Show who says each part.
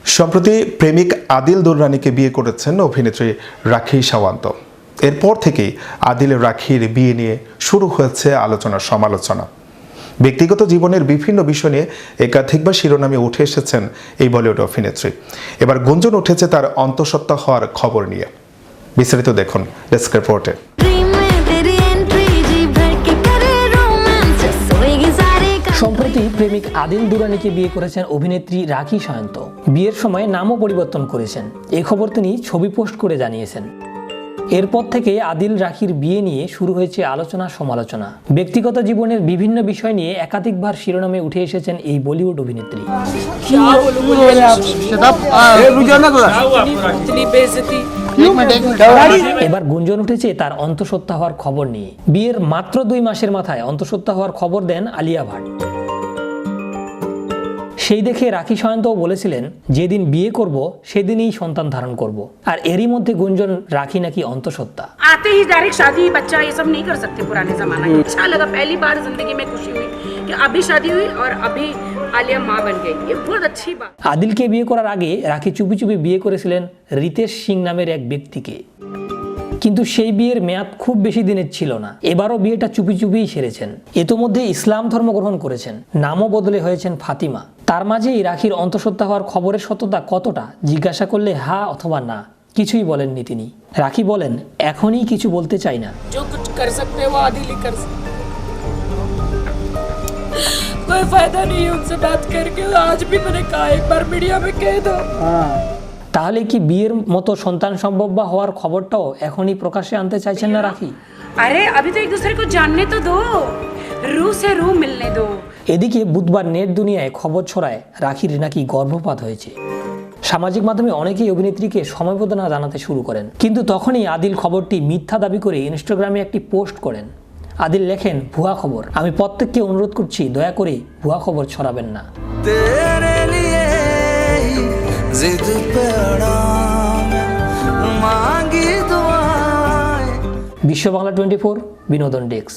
Speaker 1: সম্প্রতি প্রেমিক আদিল দুররানিকে বিয়ে করেছেন অভিনেত্রী রাখি সাওয়ান্ত। এরপর থেকেই আদিল রাখির বিয়ে নিয়ে শুরু হয়েছে আলোচনা সমালোচনা। ব্যক্তিগত জীবনের বিভিন্ন বিষয় নিয়ে একাধিকবার শিরোনামে উঠে এসেছেন এই বলিউড অভিনেত্রী। এবার গুঞ্জন উঠেছে তার অন্তঃসত্ত্বা হওয়ার খবর নিয়ে। বিস্তারিত দেখুন ডেস্ক রিপোর্টে।
Speaker 2: সম্প্রতি প্রেমিক আদিল দুরানিকে বিয়ে করেছেন অভিনেত্রী রাখি সাওয়ান্ত। বিয়ের সময় নামও পরিবর্তন করেছেন। এই খবর তিনি ছবি পোস্ট করে জানিয়েছেন। এরপর থেকে আদিল রাখির বিয়ে নিয়ে শুরু হয়েছে আলোচনা সমালোচনা। ব্যক্তিগত জীবনের বিভিন্ন বিষয় নিয়ে একাধিকবার শিরোনামে উঠে এসেছেন এই বলিউড অভিনেত্রী। এবার গুঞ্জন উঠেছে তার অন্তঃসত্ত্বা হওয়ার খবর নিয়ে। বিয়ের মাত্র 2 মাসের মাথায় অন্তঃসত্ত্বা হওয়ার খবর দেন আলিয়া ভাট। সেই দেখে রাখি সাওয়ান্তও বলেছিলেন, যেদিন বিয়ে করব সেদিনই সন্তান ধারণ করব। আর এরই মধ্যে গুঞ্জন রাখি নাকি অন্তঃসত্ত্বা।
Speaker 3: आते ही डायरेक्ट शादी बच्चा ये सब नहीं कर सकते पुराने जमाना के। अच्छा लगा, पहली बार जिंदगी में खुशी हुई कि अभी शादी हुई और अभी आलिया माँ बन गई। ये बहुत अच्छी बात।
Speaker 2: আদিলকে বিয়ে করার আগে রাখি চুপি চুপি বিয়ে করেছিলেন রিতেশ সিং নামের এক ব্যক্তিকে। কিন্তু সেই বিয়ের মেয়াদ খুব বেশি দিনের ছিল না। এবারও বিয়েটা চুপি চুপিই সেরেছেন। ইতোমধ্যে ইসলাম ধর্ম গ্রহণ করেছেন, নামও বদলে হয়েছেন ফাতিমা। তার মাঝেই রাখির অন্তঃসত্ত্বা হওয়ার খবরের সত্যতা কতটা জিজ্ঞাসা করলে হ্যাঁ অথবা না, কিছুই বলেননি তিনি। রাখি বলেন, এখনই কিছু বলতে চাই না।
Speaker 3: जो कुछ कर सकते हैं वो आदिल ही कर सकते। कोई फायदा नहीं है उनसे बात करके। आज भी मैंने कहा, एक बार मीडिया में कह दो।
Speaker 2: তাহলে কি বিয়ের মতো সন্তান সম্ভব বা হওয়ার খবরটাও এখনই প্রকাশ্যে আনতে চাইছেন না রাখি?
Speaker 3: अरे अभी तो एक दूसरे को जानने तो दो, रूह से रूह मिलने दो।
Speaker 2: এদিকে বুধবার নেট দুনিয়ায় খবর ছড়ায় রাখির নাকি গর্ভপাত হয়েছে। সামাজিক মাধ্যমে অনেকেই অভিনেত্রীকে সমবেদনা জানাতে শুরু করেন। কিন্তু তখনই আদিল খবরটি মিথ্যা দাবি করে ইনস্টাগ্রামে একটি পোস্ট করেন। আদিল লেখেন, ভুয়া খবর। আমি প্রত্যেককে অনুরোধ করছি, দয়া করে ভুয়া খবর ছড়াবেন না। বিশ্ব বাংলা 24 বিনোদন ডেস্ক।